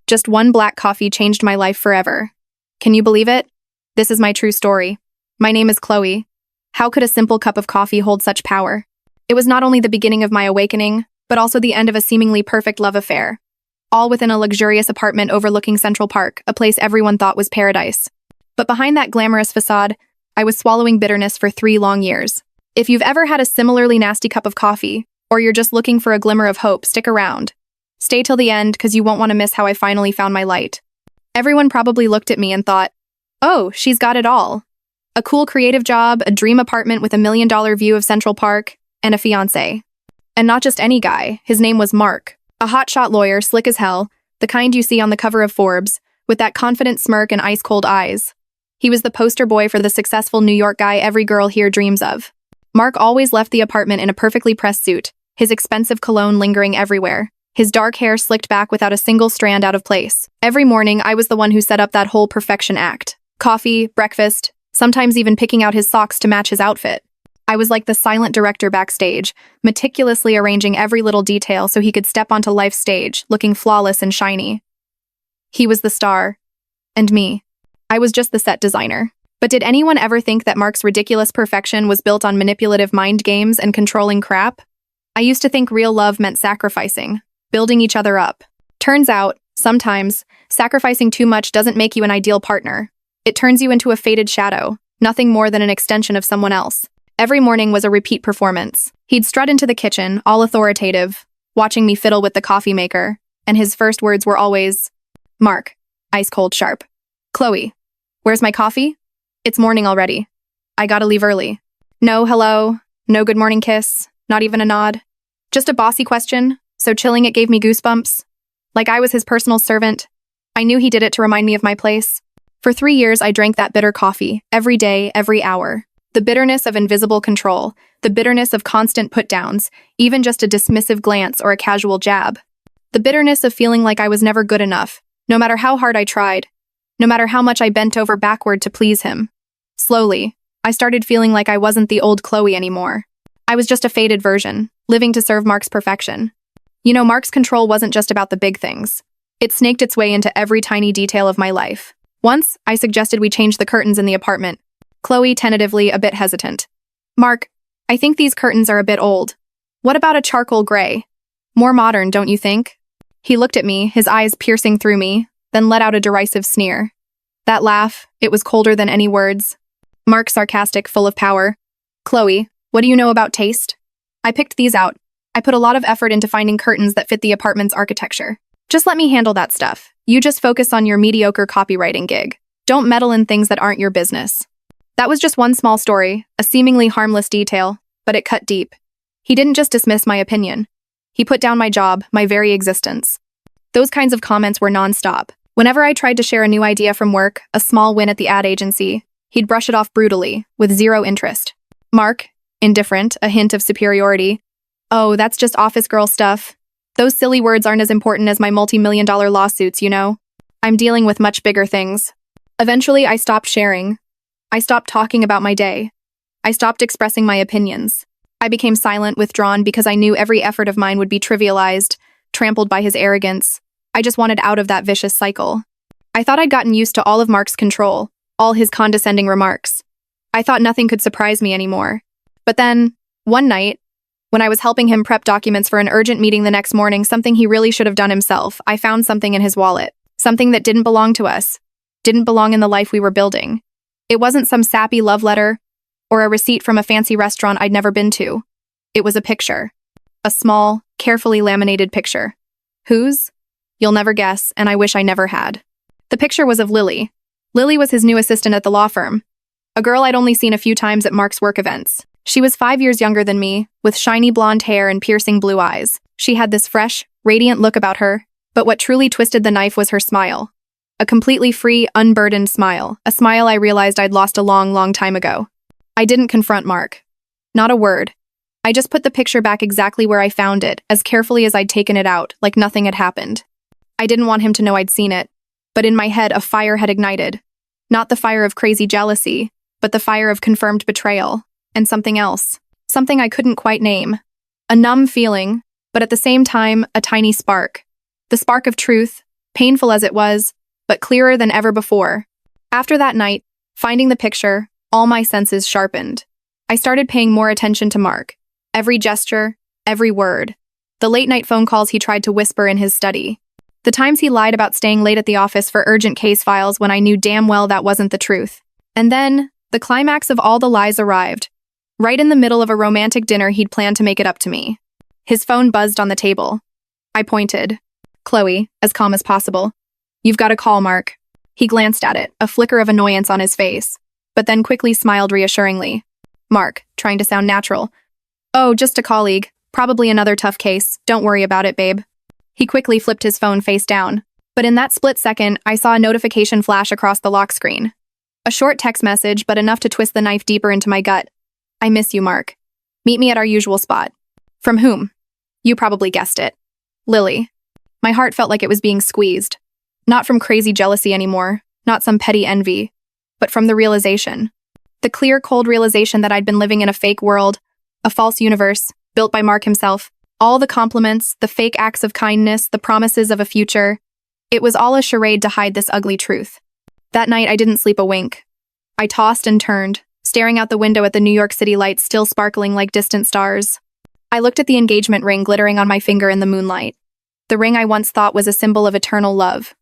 Just one black coffee changed my life forever. Can you believe it? This is my true story. My name is Chloe. How could a simple cup of coffee hold such power? It was not only the beginning of my awakening, but also the end of a seemingly perfect love affair. All within a luxurious apartment overlooking Central Park, a place everyone thought was paradise. But behind that glamorous facade, I was swallowing bitterness for 3 long years. If you've ever had a similarly nasty cup of coffee, or you're just looking for a glimmer of hope, stick around. Stay till the end, because you won't want to miss how I finally found my light. Everyone probably looked at me and thought, oh, she's got it all. A cool creative job, a dream apartment with $1 million view of Central Park, and a fiancé. And not just any guy, his name was Mark. A hotshot lawyer, slick as hell, the kind you see on the cover of Forbes, with that confident smirk and ice-cold eyes. He was the poster boy for the successful New York guy every girl here dreams of. Mark always left the apartment in a perfectly pressed suit, his expensive cologne lingering everywhere, his dark hair slicked back without a single strand out of place. Every morning, I was the one who set up that whole perfection act. Coffee, breakfast, sometimes even picking out his socks to match his outfit. I was like the silent director backstage, meticulously arranging every little detail so he could step onto life's stage, looking flawless and shiny. He was the star. And me. I was just the set designer. But did anyone ever think that Mark's ridiculous perfection was built on manipulative mind games and controlling crap? I used to think real love meant sacrificing, building each other up. Turns out, sometimes, sacrificing too much doesn't make you an ideal partner. It turns you into a faded shadow, nothing more than an extension of someone else. Every morning was a repeat performance. He'd strut into the kitchen, all authoritative, watching me fiddle with the coffee maker, and his first words were always, Mark, ice cold sharp. Chloe, where's my coffee? It's morning already. I gotta leave early. No hello, no good morning kiss, not even a nod. Just a bossy question, so chilling it gave me goosebumps. Like I was his personal servant. I knew he did it to remind me of my place. For 3 years, I drank that bitter coffee, every day, every hour. The bitterness of invisible control, the bitterness of constant put-downs, even just a dismissive glance or a casual jab. The bitterness of feeling like I was never good enough, no matter how hard I tried, no matter how much I bent over backward to please him. Slowly, I started feeling like I wasn't the old Chloe anymore. I was just a faded version, living to serve Mark's perfection. You know, Mark's control wasn't just about the big things. It snaked its way into every tiny detail of my life. Once, I suggested we change the curtains in the apartment. Chloe tentatively, a bit hesitant. Mark, I think these curtains are a bit old. What about a charcoal gray? More modern, don't you think? He looked at me, his eyes piercing through me, then let out a derisive sneer. That laugh, it was colder than any words. Mark sarcastic, full of power. Chloe, what do you know about taste? I picked these out. I put a lot of effort into finding curtains that fit the apartment's architecture. Just let me handle that stuff. You just focus on your mediocre copywriting gig. Don't meddle in things that aren't your business. That was just one small story, a seemingly harmless detail, but it cut deep. He didn't just dismiss my opinion. He put down my job, my very existence. Those kinds of comments were nonstop. Whenever I tried to share a new idea from work, a small win at the ad agency, he'd brush it off brutally, with zero interest. Mark, indifferent, a hint of superiority. Oh, that's just office girl stuff. Those silly words aren't as important as my multi-million-dollar lawsuits, you know? I'm dealing with much bigger things. Eventually, I stopped sharing. I stopped talking about my day. I stopped expressing my opinions. I became silent, withdrawn, because I knew every effort of mine would be trivialized, trampled by his arrogance. I just wanted out of that vicious cycle. I thought I'd gotten used to all of Mark's control, all his condescending remarks. I thought nothing could surprise me anymore. But then, one night, when I was helping him prep documents for an urgent meeting the next morning, something he really should have done himself, I found something in his wallet. Something that didn't belong to us. Didn't belong in the life we were building. It wasn't some sappy love letter or a receipt from a fancy restaurant I'd never been to. It was a picture. A small, carefully laminated picture. Whose? You'll never guess, and I wish I never had. The picture was of Lily. Lily was his new assistant at the law firm. A girl I'd only seen a few times at Mark's work events. She was 5 years younger than me, with shiny blonde hair and piercing blue eyes. She had this fresh, radiant look about her, but what truly twisted the knife was her smile. A completely free, unburdened smile, a smile I realized I'd lost a long, long time ago. I didn't confront Mark. Not a word. I just put the picture back exactly where I found it, as carefully as I'd taken it out, like nothing had happened. I didn't want him to know I'd seen it, but in my head a fire had ignited. Not the fire of crazy jealousy, but the fire of confirmed betrayal, and something else. Something I couldn't quite name. A numb feeling, but at the same time, a tiny spark. The spark of truth, painful as it was, but clearer than ever before. After that night, finding the picture, all my senses sharpened. I started paying more attention to Mark. Every gesture, every word. The late-night phone calls he tried to whisper in his study. The times he lied about staying late at the office for urgent case files when I knew damn well that wasn't the truth. And then, the climax of all the lies arrived. Right in the middle of a romantic dinner he'd planned to make it up to me. His phone buzzed on the table. I pointed. Chloe, as calm as possible. You've got a call, Mark. He glanced at it, a flicker of annoyance on his face, but then quickly smiled reassuringly. Mark, trying to sound natural. Oh, just a colleague. Probably another tough case. Don't worry about it, babe. He quickly flipped his phone face down, but in that split second, I saw a notification flash across the lock screen. A short text message, but enough to twist the knife deeper into my gut. I miss you, Mark. Meet me at our usual spot. From whom? You probably guessed it. Lily. My heart felt like it was being squeezed. Not from crazy jealousy anymore, not some petty envy, but from the realization. The clear, cold realization that I'd been living in a fake world, a false universe, built by Mark himself. All the compliments, the fake acts of kindness, the promises of a future. It was all a charade to hide this ugly truth. That night, I didn't sleep a wink. I tossed and turned, staring out the window at the New York City lights still sparkling like distant stars. I looked at the engagement ring glittering on my finger in the moonlight. The ring I once thought was a symbol of eternal love,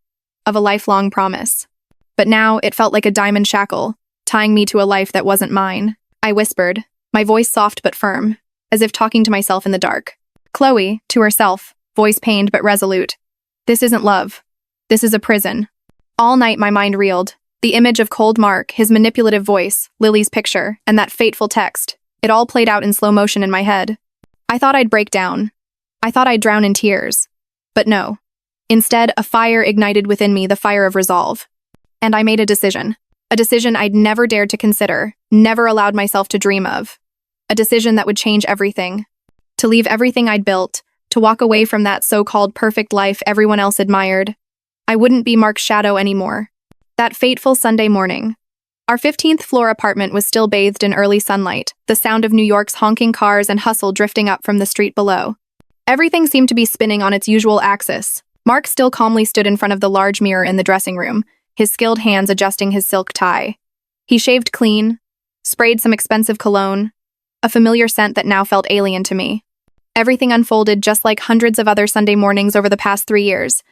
of a lifelong promise. But now, it felt like a diamond shackle, tying me to a life that wasn't mine. I whispered, my voice soft but firm, as if talking to myself in the dark. Chloe, to herself, voice pained but resolute. This isn't love. This is a prison. All night my mind reeled. The image of cold Mark, his manipulative voice, Lily's picture, and that fateful text. It all played out in slow motion in my head. I thought I'd break down. I thought I'd drown in tears. But no. Instead, a fire ignited within me, the fire of resolve. And I made a decision. A decision I'd never dared to consider, never allowed myself to dream of. A decision that would change everything. To leave everything I'd built, to walk away from that so-called perfect life everyone else admired. I wouldn't be Mark's shadow anymore. That fateful Sunday morning. Our 15th floor apartment was still bathed in early sunlight, the sound of New York's honking cars and hustle drifting up from the street below. Everything seemed to be spinning on its usual axis. Mark still calmly stood in front of the large mirror in the dressing room, his skilled hands adjusting his silk tie. He shaved clean, sprayed some expensive cologne, a familiar scent that now felt alien to me. Everything unfolded just like hundreds of other Sunday mornings over the past 3 years.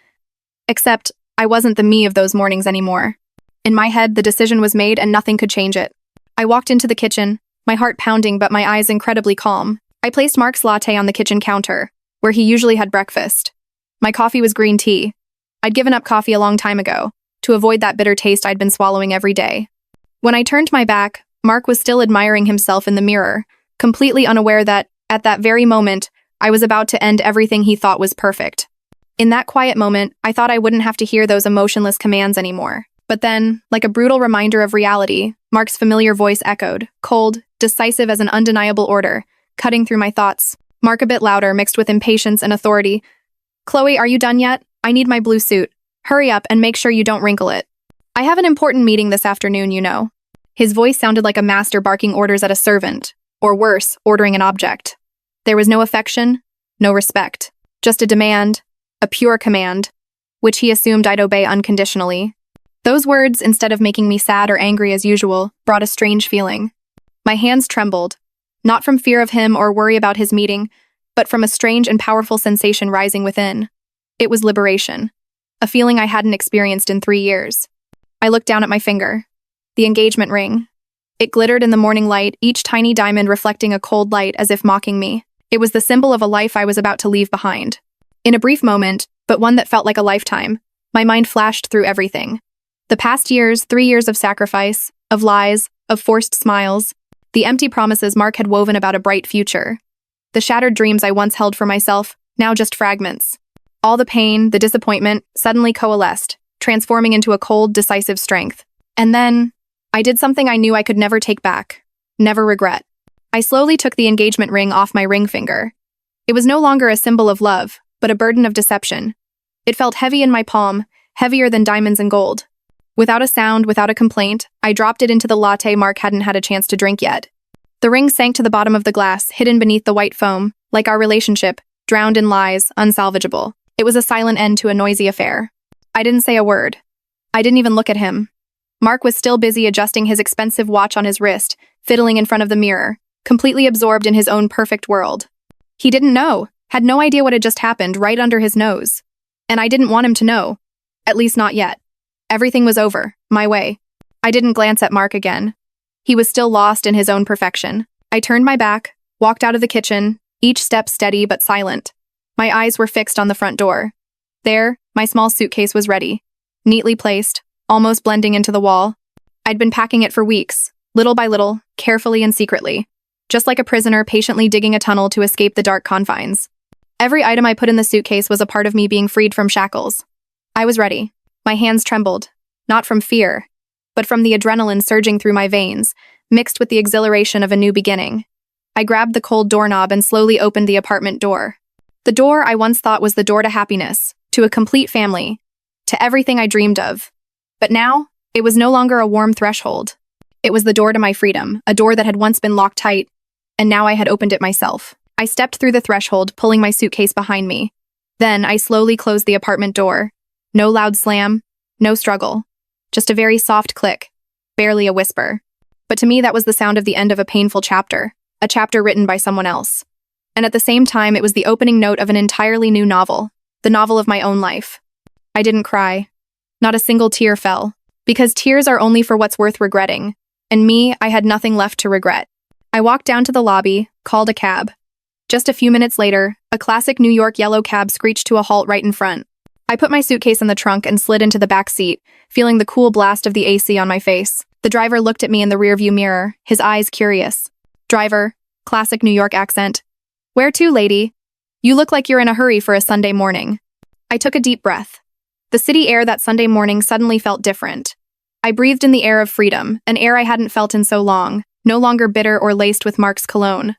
Except, I wasn't the me of those mornings anymore. In my head, the decision was made and nothing could change it. I walked into the kitchen, my heart pounding but my eyes incredibly calm. I placed Mark's latte on the kitchen counter, where he usually had breakfast. My coffee was green tea. I'd given up coffee a long time ago, to avoid that bitter taste I'd been swallowing every day. When I turned my back, Mark was still admiring himself in the mirror, completely unaware that, at that very moment, I was about to end everything he thought was perfect. In that quiet moment, I thought I wouldn't have to hear those emotionless commands anymore. But then, like a brutal reminder of reality, Mark's familiar voice echoed, cold, decisive as an undeniable order, cutting through my thoughts. Mark a bit louder, mixed with impatience and authority. Chloe, are you done yet? I need my blue suit. Hurry up and make sure you don't wrinkle it. I have an important meeting this afternoon, you know. His voice sounded like a master barking orders at a servant, or worse, ordering an object. There was no affection, no respect, just a demand, a pure command, which he assumed I'd obey unconditionally. Those words, instead of making me sad or angry as usual, brought a strange feeling. My hands trembled, not from fear of him or worry about his meeting, but from a strange and powerful sensation rising within. It was liberation, a feeling I hadn't experienced in 3 years. I looked down at my finger, the engagement ring. It glittered in the morning light, each tiny diamond reflecting a cold light as if mocking me. It was the symbol of a life I was about to leave behind. In a brief moment, but one that felt like a lifetime, my mind flashed through everything. The past years, 3 years of sacrifice, of lies, of forced smiles, the empty promises Mark had woven about a bright future. The shattered dreams I once held for myself, now just fragments. All the pain, the disappointment, suddenly coalesced, transforming into a cold, decisive strength. And then, I did something I knew I could never take back, never regret. I slowly took the engagement ring off my ring finger. It was no longer a symbol of love, but a burden of deception. It felt heavy in my palm, heavier than diamonds and gold. Without a sound, without a complaint, I dropped it into the latte Mark hadn't had a chance to drink yet. The ring sank to the bottom of the glass, hidden beneath the white foam, like our relationship, drowned in lies, unsalvageable. It was a silent end to a noisy affair. I didn't say a word. I didn't even look at him. Mark was still busy adjusting his expensive watch on his wrist, fiddling in front of the mirror, completely absorbed in his own perfect world. He didn't know, had no idea what had just happened right under his nose. And I didn't want him to know. At least not yet. Everything was over, my way. I didn't glance at Mark again. He was still lost in his own perfection. I turned my back, walked out of the kitchen, each step steady but silent. My eyes were fixed on the front door. There, my small suitcase was ready, neatly placed, almost blending into the wall. I'd been packing it for weeks, little by little, carefully and secretly, just like a prisoner patiently digging a tunnel to escape the dark confines. Every item I put in the suitcase was a part of me being freed from shackles. I was ready. My hands trembled, not from fear, but from the adrenaline surging through my veins, mixed with the exhilaration of a new beginning. I grabbed the cold doorknob and slowly opened the apartment door. The door I once thought was the door to happiness, to a complete family, to everything I dreamed of. But now, it was no longer a warm threshold. It was the door to my freedom, a door that had once been locked tight, and now I had opened it myself. I stepped through the threshold, pulling my suitcase behind me. Then I slowly closed the apartment door. No loud slam, no struggle. Just a very soft click, barely a whisper. But to me that was the sound of the end of a painful chapter, a chapter written by someone else. And at the same time it was the opening note of an entirely new novel, the novel of my own life. I didn't cry. Not a single tear fell, because tears are only for what's worth regretting, and me, I had nothing left to regret. I walked down to the lobby, called a cab. Just a few minutes later, a classic New York yellow cab screeched to a halt right in front. I put my suitcase in the trunk and slid into the back seat, feeling the cool blast of the AC on my face. The driver looked at me in the rearview mirror, his eyes curious. Driver, classic New York accent. Where to, lady? You look like you're in a hurry for a Sunday morning. I took a deep breath. The city air that Sunday morning suddenly felt different. I breathed in the air of freedom, an air I hadn't felt in so long, no longer bitter or laced with Mark's cologne.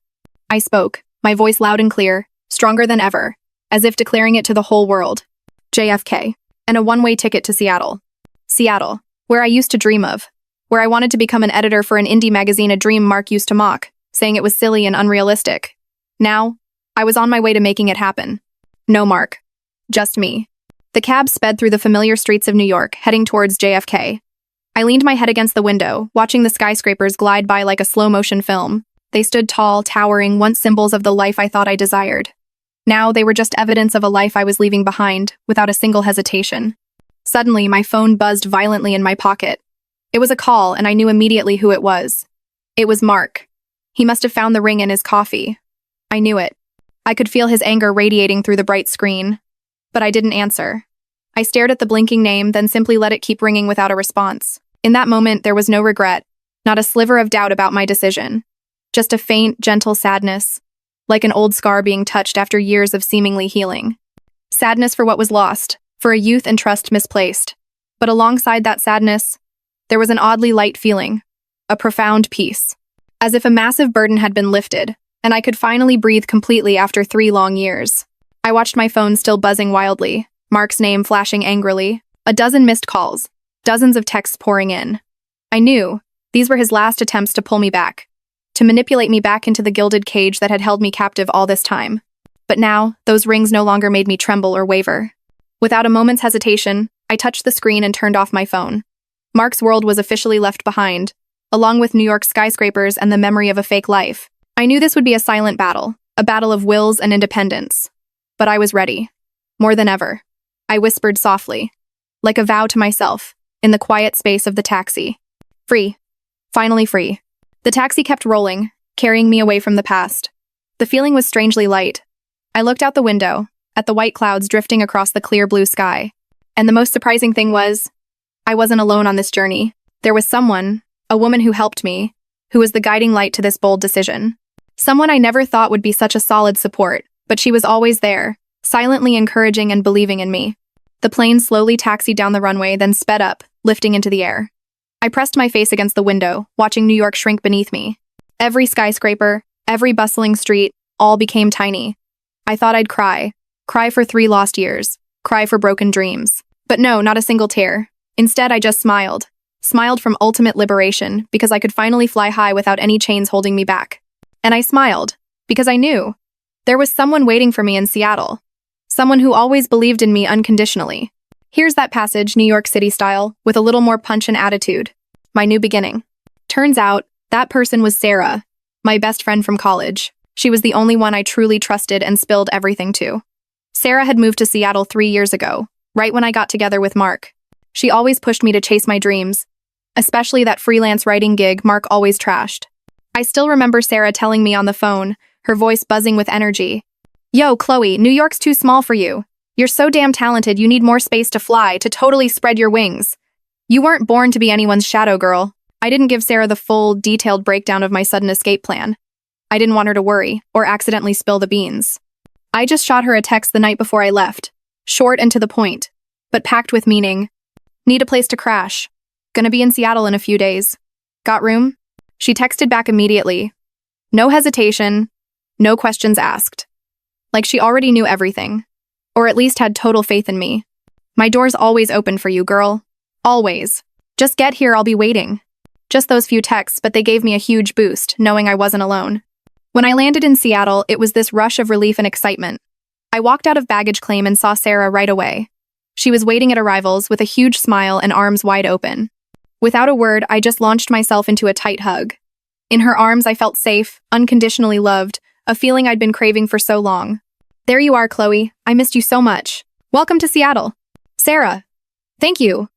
I spoke, my voice loud and clear, stronger than ever, as if declaring it to the whole world. JFK, and a one-way ticket to Seattle. Seattle, where I used to dream of, where I wanted to become an editor for an indie magazine, a dream Mark used to mock, saying it was silly and unrealistic. Now, I was on my way to making it happen. No Mark. Just me. The cab sped through the familiar streets of New York, heading towards JFK. I leaned my head against the window, watching the skyscrapers glide by like a slow-motion film. They stood tall, towering, once symbols of the life I thought I desired. Now they were just evidence of a life I was leaving behind, without a single hesitation. Suddenly, my phone buzzed violently in my pocket. It was a call, and I knew immediately who it was. It was Mark. He must have found the ring in his coffee. I knew it. I could feel his anger radiating through the bright screen. But I didn't answer. I stared at the blinking name, then simply let it keep ringing without a response. In that moment, there was no regret, not a sliver of doubt about my decision. Just a faint, gentle sadness, like an old scar being touched after years of seemingly healing. Sadness for what was lost, for a youth and trust misplaced. But alongside that sadness, there was an oddly light feeling, a profound peace. As if a massive burden had been lifted, and I could finally breathe completely after 3 long years. I watched my phone still buzzing wildly, Mark's name flashing angrily, a dozen missed calls, dozens of texts pouring in. I knew these were his last attempts to pull me back, to manipulate me back into the gilded cage that had held me captive all this time. But now, those rings no longer made me tremble or waver. Without a moment's hesitation, I touched the screen and turned off my phone. Mark's world was officially left behind, along with New York's skyscrapers and the memory of a fake life. I knew this would be a silent battle, a battle of wills and independence. But I was ready. More than ever. I whispered softly, like a vow to myself, in the quiet space of the taxi. Free. Finally free. The taxi kept rolling, carrying me away from the past. The feeling was strangely light. I looked out the window, at the white clouds drifting across the clear blue sky. And the most surprising thing was, I wasn't alone on this journey. There was someone, a woman who helped me, who was the guiding light to this bold decision. Someone I never thought would be such a solid support, but she was always there, silently encouraging and believing in me. The plane slowly taxied down the runway, then sped up, lifting into the air. I pressed my face against the window, watching New York shrink beneath me. Every skyscraper, every bustling street, all became tiny. I thought I'd cry for 3 lost years, cry for broken dreams. But no, not a single tear. Instead, I just smiled from ultimate liberation, because I could finally fly high without any chains holding me back. And I smiled, because I knew there was someone waiting for me in Seattle. Someone who always believed in me unconditionally. Here's that passage, New York City style, with a little more punch and attitude. My new beginning. Turns out, that person was Sarah, my best friend from college. She was the only one I truly trusted and spilled everything to. Sarah had moved to Seattle 3 years ago, right when I got together with Mark. She always pushed me to chase my dreams, especially that freelance writing gig Mark always trashed. I still remember Sarah telling me on the phone, her voice buzzing with energy. Yo, Chloe, New York's too small for you. You're so damn talented, you need more space to fly, to totally spread your wings. You weren't born to be anyone's shadow girl. I didn't give Sarah the full, detailed breakdown of my sudden escape plan. I didn't want her to worry, or accidentally spill the beans. I just shot her a text the night before I left. Short and to the point, but packed with meaning. Need a place to crash. Gonna be in Seattle in a few days. Got room? She texted back immediately. No hesitation, no questions asked. Like she already knew everything. Or at least had total faith in me. My door's always open for you, girl. Always. Just get here, I'll be waiting. Just those few texts, but they gave me a huge boost, knowing I wasn't alone. When I landed in Seattle, it was this rush of relief and excitement. I walked out of baggage claim and saw Sarah right away. She was waiting at arrivals with a huge smile and arms wide open. Without a word, I just launched myself into a tight hug. In her arms, I felt safe, unconditionally loved, a feeling I'd been craving for so long. There you are, Chloe. I missed you so much. Welcome to Seattle. Sarah. Thank you.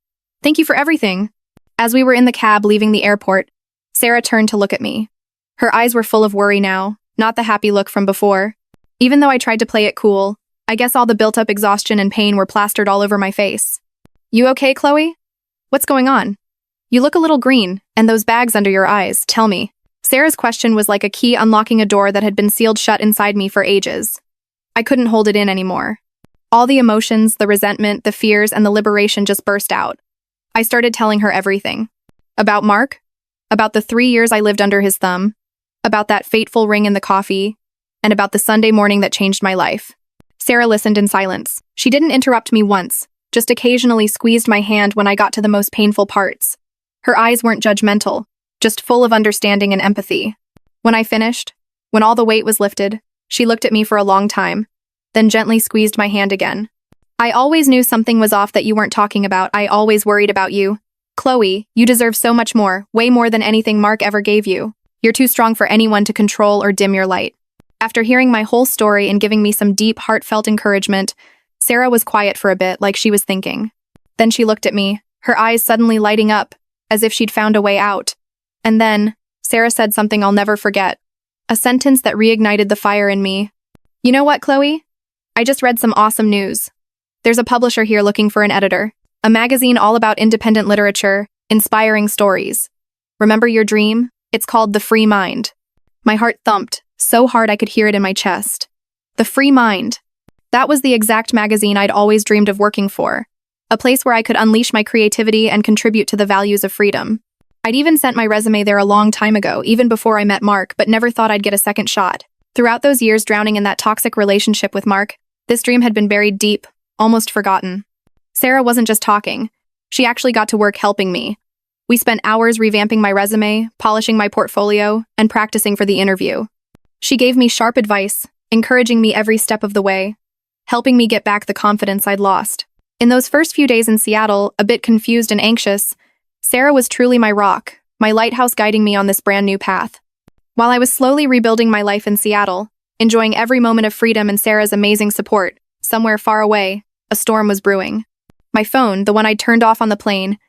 Thank you for everything. As we were in the cab leaving the airport, Sarah turned to look at me. Her eyes were full of worry now, not the happy look from before. Even though I tried to play it cool, I guess all the built-up exhaustion and pain were plastered all over my face. You okay, Chloe? What's going on? You look a little green, and those bags under your eyes, tell me. Sarah's question was like a key unlocking a door that had been sealed shut inside me for ages. I couldn't hold it in anymore. All the emotions, the resentment, the fears, and the liberation just burst out. I started telling her everything. About Mark, about the 3 years I lived under his thumb, about that fateful ring in the coffee, and about the Sunday morning that changed my life. Sarah listened in silence. She didn't interrupt me once, just occasionally squeezed my hand when I got to the most painful parts. Her eyes weren't judgmental, just full of understanding and empathy. When I finished, when all the weight was lifted, she looked at me for a long time, then gently squeezed my hand again. I always knew something was off that you weren't talking about. I always worried about you. Chloe, you deserve so much more, way more than anything Mark ever gave you. You're too strong for anyone to control or dim your light. After hearing my whole story and giving me some deep, heartfelt encouragement, Sarah was quiet for a bit, like she was thinking. Then she looked at me, her eyes suddenly lighting up, as if she'd found a way out. And then, Sarah said something I'll never forget. A sentence that reignited the fire in me. You know what, Chloe? I just read some awesome news. There's a publisher here looking for an editor. A magazine all about independent literature, inspiring stories. Remember your dream? It's called The Free Mind. My heart thumped, so hard I could hear it in my chest. The Free Mind. That was the exact magazine I'd always dreamed of working for. A place where I could unleash my creativity and contribute to the values of freedom. I'd even sent my resume there a long time ago, even before I met Mark, but never thought I'd get a second shot. Throughout those years drowning in that toxic relationship with Mark, this dream had been buried deep, almost forgotten. Sarah wasn't just talking. She actually got to work helping me. We spent hours revamping my resume, polishing my portfolio, and practicing for the interview. She gave me sharp advice, encouraging me every step of the way, helping me get back the confidence I'd lost. In those first few days in Seattle, a bit confused and anxious, Sarah was truly my rock, my lighthouse guiding me on this brand new path. While I was slowly rebuilding my life in Seattle, enjoying every moment of freedom and Sarah's amazing support, somewhere far away, a storm was brewing. My phone, the one I'd turned off on the plane,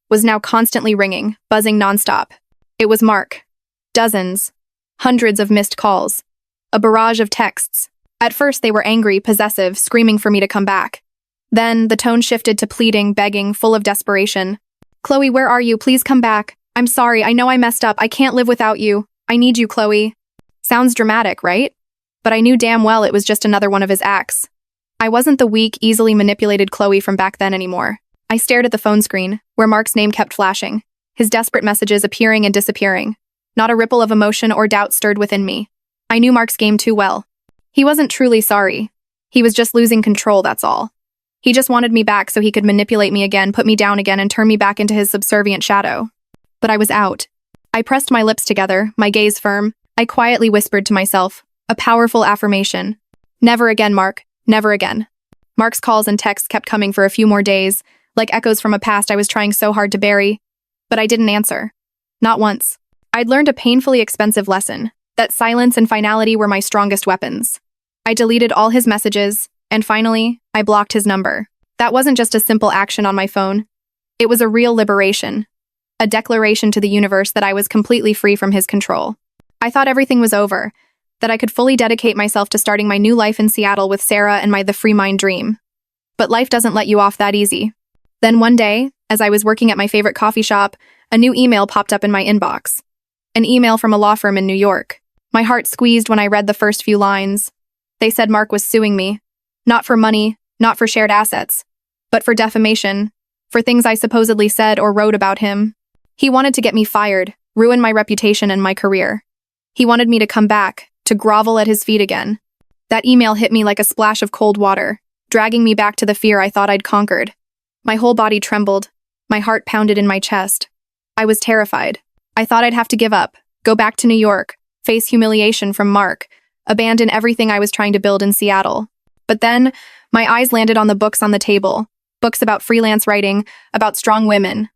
was now constantly ringing, buzzing nonstop. It was Mark. Dozens, hundreds of missed calls. A barrage of texts. At first they were angry, possessive, screaming for me to come back. Then the tone shifted to pleading, begging, full of desperation. Chloe, where are you? Please come back. I'm sorry, I know I messed up. I can't live without you. I need you, Chloe. Sounds dramatic, right? But I knew damn well it was just another one of his acts. I wasn't the weak, easily manipulated Chloe from back then anymore. I stared at the phone screen, where Mark's name kept flashing, his desperate messages appearing and disappearing. Not a ripple of emotion or doubt stirred within me. I knew Mark's game too well. He wasn't truly sorry. He was just losing control, that's all. He just wanted me back so he could manipulate me again, put me down again, and turn me back into his subservient shadow. But I was out. I pressed my lips together, my gaze firm. I quietly whispered to myself, a powerful affirmation. Never again, Mark. Never again. Mark's calls and texts kept coming for a few more days, like echoes from a past I was trying so hard to bury. But I didn't answer. Not once. I'd learned a painfully expensive lesson, that silence and finality were my strongest weapons. I deleted all his messages, and finally, I blocked his number. That wasn't just a simple action on my phone. It was a real liberation. A declaration to the universe that I was completely free from his control. I thought everything was over, that I could fully dedicate myself to starting my new life in Seattle with Sarah and the free mind dream. But life doesn't let you off that easy. Then one day, as I was working at my favorite coffee shop, a new email popped up in my inbox. An email from a law firm in New York. My heart squeezed when I read the first few lines. They said Mark was suing me. Not for money, not for shared assets, but for defamation, for things I supposedly said or wrote about him. He wanted to get me fired, ruin my reputation and my career. He wanted me to come back, to grovel at his feet again. That email hit me like a splash of cold water, dragging me back to the fear I thought I'd conquered. My whole body trembled. My heart pounded in my chest. I was terrified. I thought I'd have to give up, go back to New York, face humiliation from Mark, abandon everything I was trying to build in Seattle. But then, my eyes landed on the books on the table, books about freelance writing, about strong women.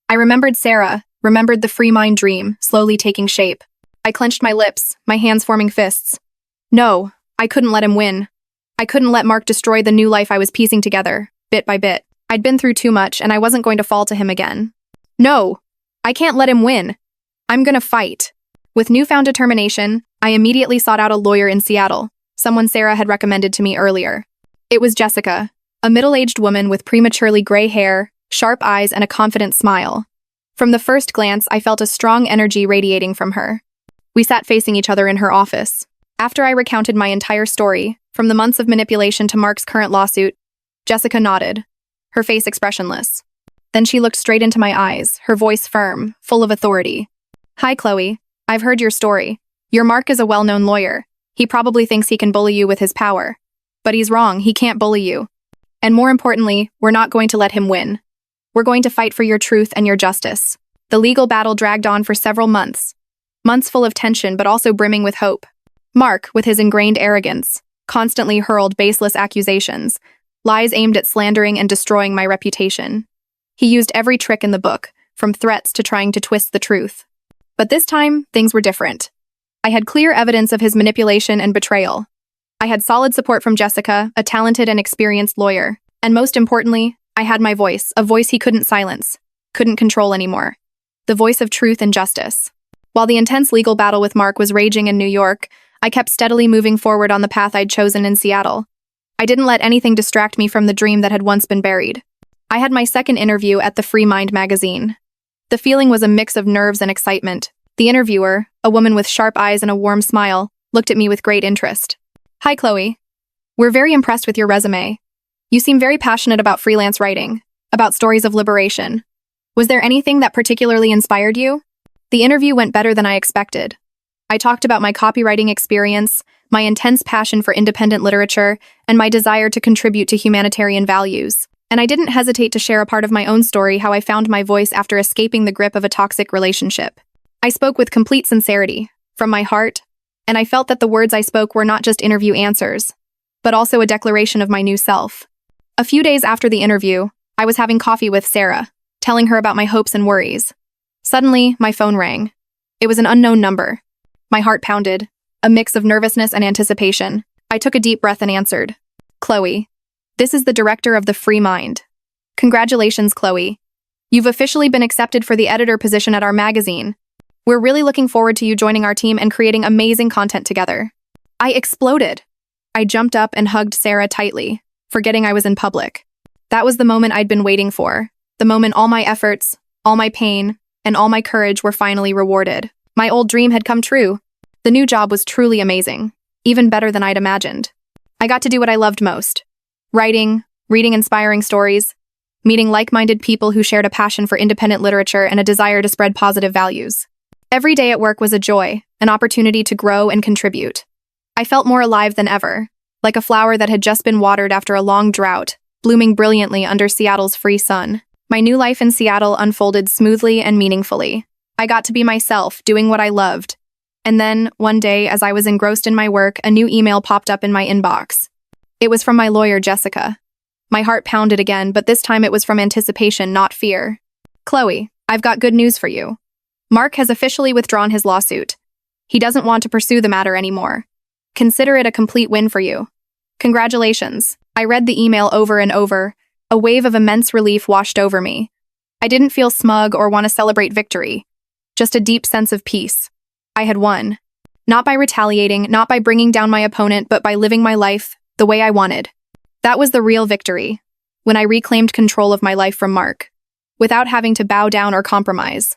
I remembered Sarah, remembered the free mind dream, slowly taking shape. I clenched my lips, my hands forming fists. No, I couldn't let him win. I couldn't let Mark destroy the new life I was piecing together, bit by bit. I'd been through too much, and I wasn't going to fall to him again. No, I can't let him win. I'm gonna fight. With newfound determination, I immediately sought out a lawyer in Seattle, someone Sarah had recommended to me earlier. It was Jessica, a middle-aged woman with prematurely gray hair, sharp eyes, and a confident smile. From the first glance, I felt a strong energy radiating from her. We sat facing each other in her office. After I recounted my entire story, from the months of manipulation to Mark's current lawsuit, Jessica nodded, her face expressionless. Then she looked straight into my eyes, her voice firm, full of authority. Hi, Chloe. I've heard your story. Your Mark is a well-known lawyer. He probably thinks he can bully you with his power. But he's wrong, he can't bully you. And more importantly, we're not going to let him win. We're going to fight for your truth and your justice. The legal battle dragged on for several months. Months full of tension, but also brimming with hope. Mark, with his ingrained arrogance, constantly hurled baseless accusations, lies aimed at slandering and destroying my reputation. He used every trick in the book, from threats to trying to twist the truth. But this time, things were different. I had clear evidence of his manipulation and betrayal. I had solid support from Jessica, a talented and experienced lawyer. And most importantly, I had my voice, a voice he couldn't silence, couldn't control anymore. The voice of truth and justice. While the intense legal battle with Mark was raging in New York, I kept steadily moving forward on the path I'd chosen in Seattle. I didn't let anything distract me from the dream that had once been buried. I had my second interview at the Free Mind magazine. The feeling was a mix of nerves and excitement. The interviewer, a woman with sharp eyes and a warm smile, looked at me with great interest. Hi, Chloe. We're very impressed with your resume. You seem very passionate about freelance writing, about stories of liberation. Was there anything that particularly inspired you? The interview went better than I expected. I talked about my copywriting experience, my intense passion for independent literature, and my desire to contribute to humanitarian values. And I didn't hesitate to share a part of my own story, how I found my voice after escaping the grip of a toxic relationship. I spoke with complete sincerity, from my heart, and I felt that the words I spoke were not just interview answers, but also a declaration of my new self. A few days after the interview, I was having coffee with Sarah, telling her about my hopes and worries. Suddenly, my phone rang. It was an unknown number. My heart pounded, a mix of nervousness and anticipation. I took a deep breath and answered. Chloe. This is the director of the Free Mind. Congratulations, Chloe. You've officially been accepted for the editor position at our magazine. We're really looking forward to you joining our team and creating amazing content together. I exploded. I jumped up and hugged Sarah tightly, forgetting I was in public. That was the moment I'd been waiting for, the moment all my efforts, all my pain, and all my courage were finally rewarded. My old dream had come true. The new job was truly amazing, even better than I'd imagined. I got to do what I loved most. Writing, reading inspiring stories, meeting like-minded people who shared a passion for independent literature and a desire to spread positive values. Every day at work was a joy, an opportunity to grow and contribute. I felt more alive than ever, like a flower that had just been watered after a long drought, blooming brilliantly under Seattle's free sun. My new life in Seattle unfolded smoothly and meaningfully. I got to be myself, doing what I loved. And then, one day, as I was engrossed in my work, a new email popped up in my inbox. It was from my lawyer, Jessica. My heart pounded again, but this time it was from anticipation, not fear. Chloe, I've got good news for you. Mark has officially withdrawn his lawsuit. He doesn't want to pursue the matter anymore. Consider it a complete win for you. Congratulations. I read the email over and over. A wave of immense relief washed over me. I didn't feel smug or want to celebrate victory. Just a deep sense of peace. I had won. Not by retaliating, not by bringing down my opponent, but by living my life the way I wanted. That was the real victory, when I reclaimed control of my life from Mark, without having to bow down or compromise.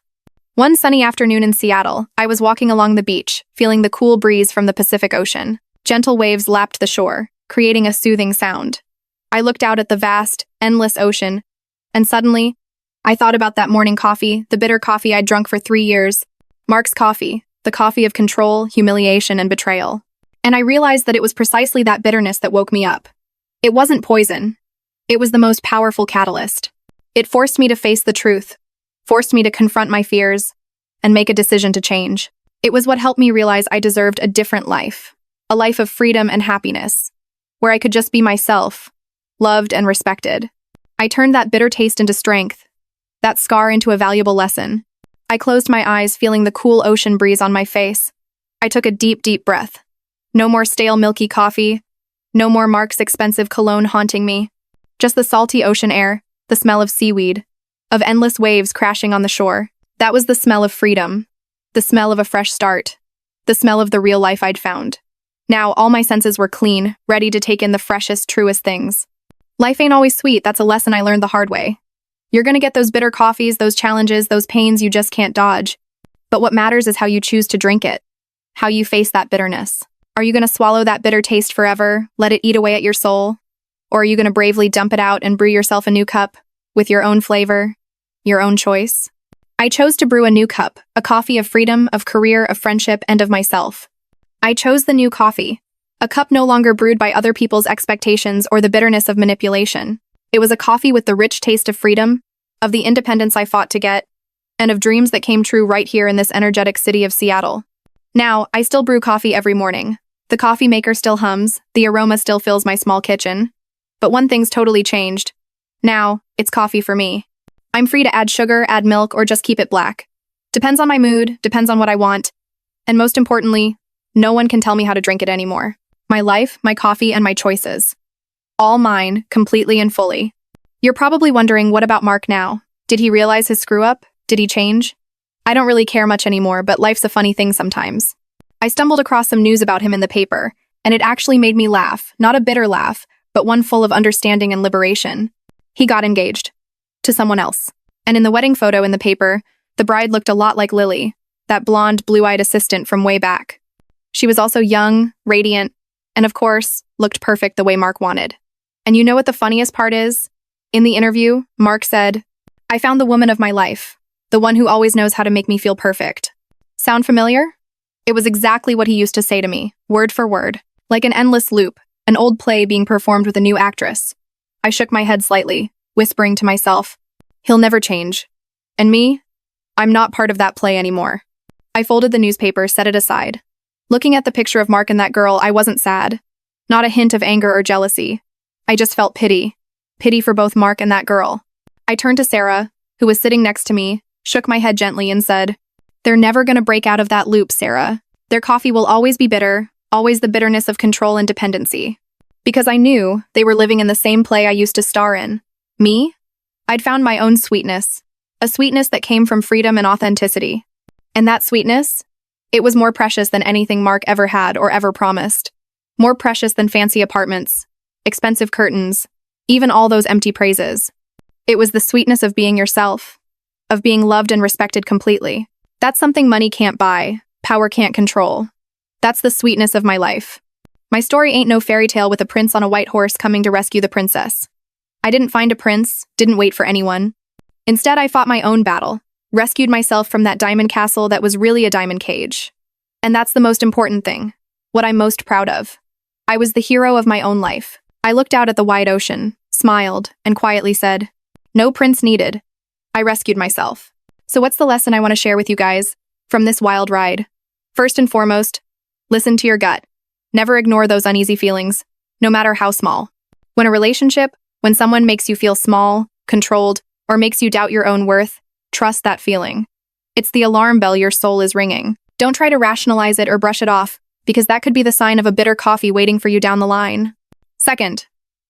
One sunny afternoon in Seattle, I was walking along the beach, feeling the cool breeze from the Pacific Ocean. Gentle waves lapped the shore, creating a soothing sound. I looked out at the vast, endless ocean, and suddenly, I thought about that morning coffee, the bitter coffee I'd drunk for 3 years. Mark's coffee, the coffee of control, humiliation, and betrayal. And I realized that it was precisely that bitterness that woke me up. It wasn't poison. It was the most powerful catalyst. It forced me to face the truth, forced me to confront my fears, and make a decision to change. It was what helped me realize I deserved a different life, a life of freedom and happiness, where I could just be myself, loved and respected. I turned that bitter taste into strength, that scar into a valuable lesson. I closed my eyes, feeling the cool ocean breeze on my face. I took a deep, deep breath. No more stale, milky coffee. No more Mark's expensive cologne haunting me. Just the salty ocean air, the smell of seaweed, of endless waves crashing on the shore. That was the smell of freedom, the smell of a fresh start, the smell of the real life I'd found. Now, all my senses were clean, ready to take in the freshest, truest things. Life ain't always sweet, that's a lesson I learned the hard way. You're gonna get those bitter coffees, those challenges, those pains you just can't dodge. But what matters is how you choose to drink it, how you face that bitterness. Are you gonna swallow that bitter taste forever, let it eat away at your soul? Or are you gonna bravely dump it out and brew yourself a new cup, with your own flavor, your own choice? I chose to brew a new cup, a coffee of freedom, of career, of friendship, and of myself. I chose the new coffee, a cup no longer brewed by other people's expectations or the bitterness of manipulation. It was a coffee with the rich taste of freedom, of the independence I fought to get, and of dreams that came true right here in this energetic city of Seattle. Now, I still brew coffee every morning. The coffee maker still hums, the aroma still fills my small kitchen. But one thing's totally changed. Now, it's coffee for me. I'm free to add sugar, add milk, or just keep it black. Depends on my mood, depends on what I want. And most importantly, no one can tell me how to drink it anymore. My life, my coffee, and my choices. All mine, completely and fully. You're probably wondering, what about Mark now? Did he realize his screw-up? Did he change? I don't really care much anymore, but life's a funny thing sometimes. I stumbled across some news about him in the paper, and it actually made me laugh. Not a bitter laugh, but one full of understanding and liberation. He got engaged. To someone else. And in the wedding photo in the paper, the bride looked a lot like Lily, that blonde, blue-eyed assistant from way back. She was also young, radiant, and of course, looked perfect the way Mark wanted. And you know what the funniest part is? In the interview, Mark said, "I found the woman of my life, the one who always knows how to make me feel perfect." Sound familiar? It was exactly what he used to say to me, word for word, like an endless loop, an old play being performed with a new actress. I shook my head slightly, whispering to myself, he'll never change. And me? I'm not part of that play anymore. I folded the newspaper, set it aside. Looking at the picture of Mark and that girl, I wasn't sad. Not a hint of anger or jealousy. I just felt pity. Pity for both Mark and that girl. I turned to Sarah, who was sitting next to me, shook my head gently and said, "They're never gonna break out of that loop, Sarah. Their coffee will always be bitter, always the bitterness of control and dependency." Because I knew they were living in the same play I used to star in. Me? I'd found my own sweetness, a sweetness that came from freedom and authenticity. And that sweetness? It was more precious than anything Mark ever had or ever promised. More precious than fancy apartments, expensive curtains, even all those empty praises. It was the sweetness of being yourself, of being loved and respected completely. That's something money can't buy, power can't control. That's the sweetness of my life. My story ain't no fairy tale with a prince on a white horse coming to rescue the princess. I didn't find a prince, didn't wait for anyone. Instead, I fought my own battle, rescued myself from that diamond castle that was really a diamond cage. And that's the most important thing, what I'm most proud of. I was the hero of my own life. I looked out at the wide ocean, smiled, and quietly said, "No prince needed. I rescued myself." So what's the lesson I want to share with you guys from this wild ride? First and foremost, listen to your gut. Never ignore those uneasy feelings, no matter how small. When a relationship, When someone makes you feel small, controlled, or makes you doubt your own worth, trust that feeling. It's the alarm bell your soul is ringing. Don't try to rationalize it or brush it off, because that could be the sign of a bitter coffee waiting for you down the line. Second,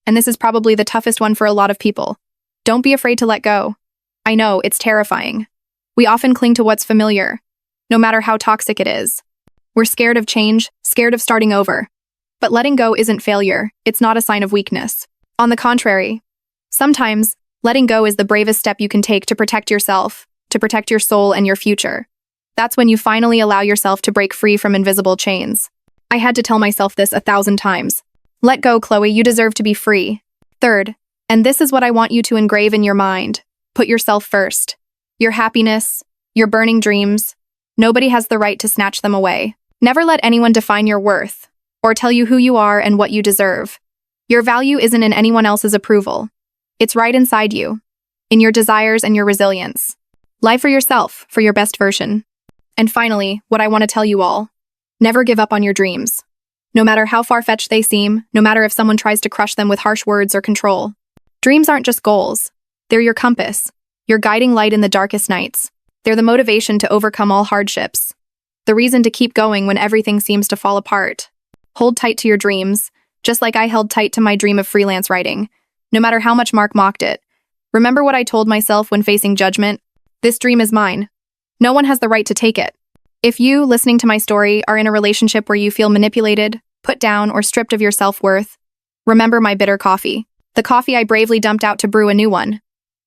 and this is probably the toughest one for a lot of people, don't be afraid to let go. I know, it's terrifying. We often cling to what's familiar, no matter how toxic it is. We're scared of change, scared of starting over. But letting go isn't failure, it's not a sign of weakness. On the contrary, sometimes, letting go is the bravest step you can take to protect yourself, to protect your soul and your future. That's when you finally allow yourself to break free from invisible chains. I had to tell myself this 1,000 times. Let go, Chloe, you deserve to be free. Third, and this is what I want you to engrave in your mind, put yourself first. Your happiness, your burning dreams, nobody has the right to snatch them away. Never let anyone define your worth, or tell you who you are and what you deserve. Your value isn't in anyone else's approval. It's right inside you, in your desires and your resilience. Live for yourself, for your best version. And finally, what I want to tell you all, never give up on your dreams. No matter how far-fetched they seem, no matter if someone tries to crush them with harsh words or control. Dreams aren't just goals. They're your compass, your guiding light in the darkest nights. They're the motivation to overcome all hardships. The reason to keep going when everything seems to fall apart. Hold tight to your dreams, just like I held tight to my dream of freelance writing, no matter how much Mark mocked it. Remember what I told myself when facing judgment? This dream is mine. No one has the right to take it. If you, listening to my story, are in a relationship where you feel manipulated, put down, or stripped of your self-worth, remember my bitter coffee. The coffee I bravely dumped out to brew a new one.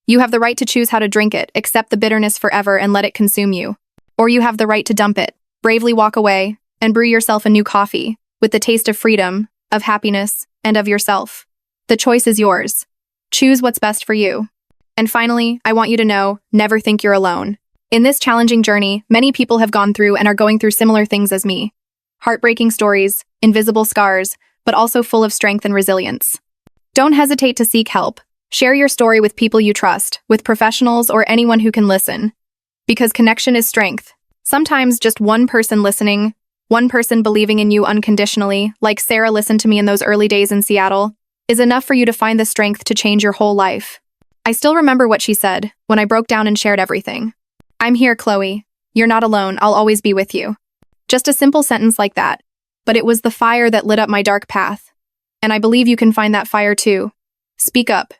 You have the right to choose how to drink it, accept the bitterness forever and let it consume you. Or you have the right to dump it, bravely walk away, and brew yourself a new coffee, with the taste of freedom, of happiness, and of yourself. The choice is yours. Choose what's best for you. And finally, I want you to know, never think you're alone. In this challenging journey, many people have gone through and are going through similar things as me. Heartbreaking stories, invisible scars, but also full of strength and resilience. Don't hesitate to seek help. Share your story with people you trust, with professionals or anyone who can listen. Because connection is strength. Sometimes just one person listening, one person believing in you unconditionally, like Sarah listened to me in those early days in Seattle, is enough for you to find the strength to change your whole life. I still remember what she said when I broke down and shared everything. I'm here, Chloe. You're not alone. I'll always be with you. Just a simple sentence like that. But it was the fire that lit up my dark path. And I believe you can find that fire too. Speak up.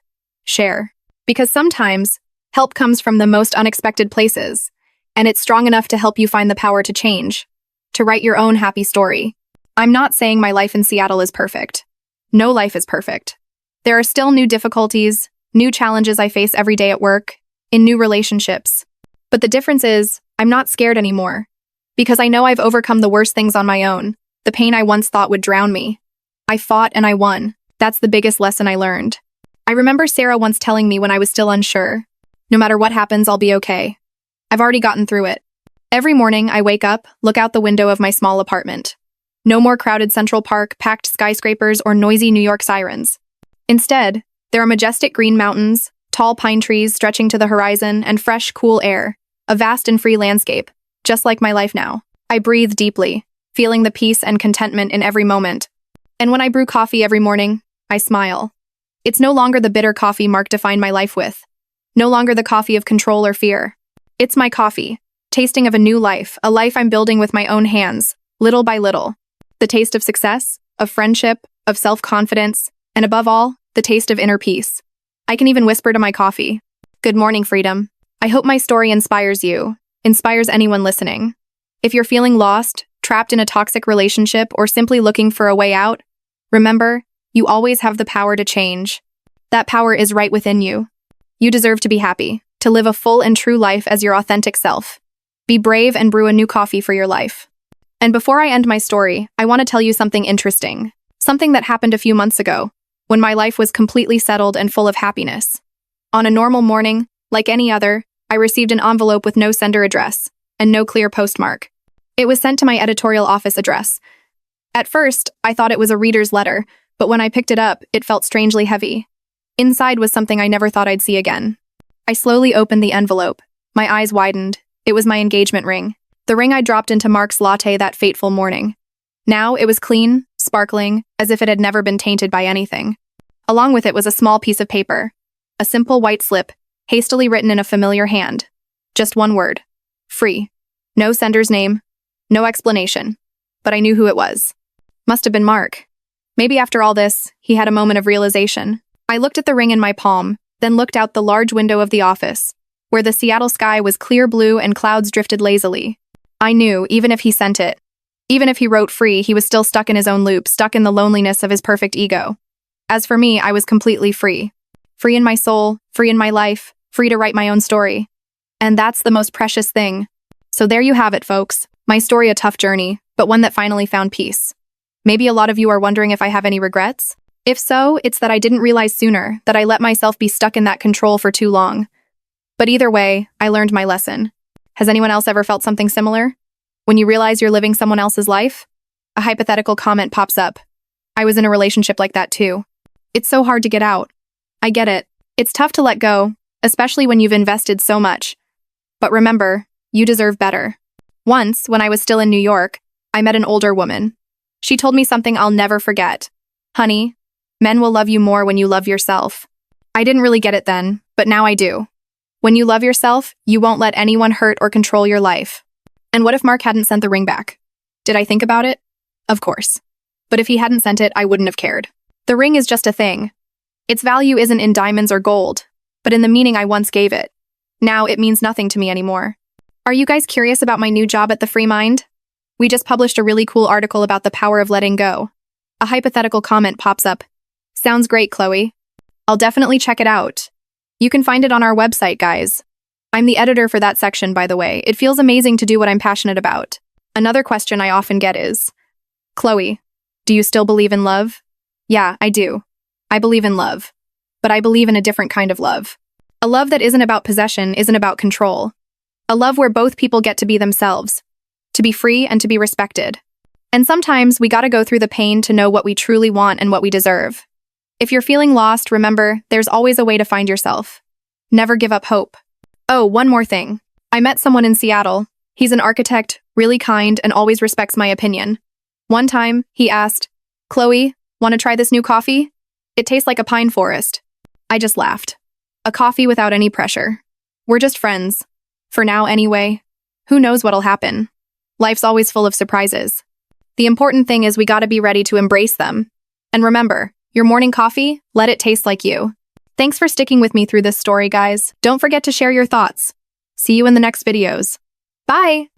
Share. Because sometimes, help comes from the most unexpected places. And it's strong enough to help you find the power to change. To write your own happy story. I'm not saying my life in Seattle is perfect. No life is perfect. There are still new difficulties, new challenges I face every day at work, in new relationships. But the difference is, I'm not scared anymore. Because I know I've overcome the worst things on my own, the pain I once thought would drown me. I fought and I won. That's the biggest lesson I learned. I remember Sarah once telling me when I was still unsure, no matter what happens, I'll be okay. I've already gotten through it. Every morning, I wake up, look out the window of my small apartment. No more crowded Central Park, packed skyscrapers, or noisy New York sirens. Instead, there are majestic green mountains, tall pine trees stretching to the horizon, and fresh, cool air. A vast and free landscape, just like my life now. I breathe deeply, feeling the peace and contentment in every moment. And when I brew coffee every morning, I smile. It's no longer the bitter coffee Mark defined my life with. No longer the coffee of control or fear. It's my coffee, tasting of a new life, a life I'm building with my own hands, little by little. The taste of success, of friendship, of self-confidence, and above all, the taste of inner peace. I can even whisper to my coffee, "Good morning, freedom." I hope my story inspires you, inspires anyone listening. If you're feeling lost, trapped in a toxic relationship, or simply looking for a way out, remember, you always have the power to change. That power is right within you. You deserve to be happy, to live a full and true life as your authentic self. Be brave and brew a new coffee for your life. And before I end my story, I want to tell you something interesting. Something that happened a few months ago, when my life was completely settled and full of happiness. On a normal morning, like any other, I received an envelope with no sender address and no clear postmark. It was sent to my editorial office address. At first, I thought it was a reader's letter, but when I picked it up, it felt strangely heavy. Inside was something I never thought I'd see again. I slowly opened the envelope. My eyes widened. It was my engagement ring. The ring I dropped into Mark's latte that fateful morning. Now it was clean, sparkling, as if it had never been tainted by anything. Along with it was a small piece of paper. A simple white slip, hastily written in a familiar hand. Just one word. Free. No sender's name. No explanation. But I knew who it was. Must have been Mark. Maybe after all this, he had a moment of realization. I looked at the ring in my palm, then looked out the large window of the office, where the Seattle sky was clear blue and clouds drifted lazily. I knew, even if he sent it, even if he wrote free, he was still stuck in his own loop, stuck in the loneliness of his perfect ego. As for me, I was completely free. Free in my soul, free in my life, free to write my own story. And that's the most precious thing. So there you have it, folks. My story, a tough journey, but one that finally found peace. Maybe a lot of you are wondering if I have any regrets? If so, it's that I didn't realize sooner, that I let myself be stuck in that control for too long. But either way, I learned my lesson. Has anyone else ever felt something similar? When you realize you're living someone else's life? A hypothetical comment pops up. I was in a relationship like that too. It's so hard to get out. I get it. It's tough to let go, especially when you've invested so much. But remember, you deserve better. Once, when I was still in New York, I met an older woman. She told me something I'll never forget. Honey, men will love you more when you love yourself. I didn't really get it then, but now I do. When you love yourself, you won't let anyone hurt or control your life. And what if Mark hadn't sent the ring back? Did I think about it? Of course. But if he hadn't sent it, I wouldn't have cared. The ring is just a thing. Its value isn't in diamonds or gold, but in the meaning I once gave it. Now it means nothing to me anymore. Are you guys curious about my new job at the Free Mind? We just published a really cool article about the power of letting go. A hypothetical comment pops up. Sounds great, Chloe. I'll definitely check it out. You can find it on our website, guys. I'm the editor for that section, by the way. It feels amazing to do what I'm passionate about. Another question I often get is, Chloe, do you still believe in love? Yeah, I do. I believe in love. But I believe in a different kind of love. A love that isn't about possession, isn't about control. A love where both people get to be themselves, to be free and to be respected. And sometimes we gotta go through the pain to know what we truly want and what we deserve. If you're feeling lost, remember, there's always a way to find yourself. Never give up hope. Oh, one more thing. I met someone in Seattle. He's an architect, really kind, and always respects my opinion. One time, he asked, Chloe, want to try this new coffee? It tastes like a pine forest. I just laughed. A coffee without any pressure. We're just friends. For now, anyway. Who knows what'll happen? Life's always full of surprises. The important thing is we gotta be ready to embrace them. And remember, your morning coffee, let it taste like you. Thanks for sticking with me through this story, guys. Don't forget to share your thoughts. See you in the next videos. Bye!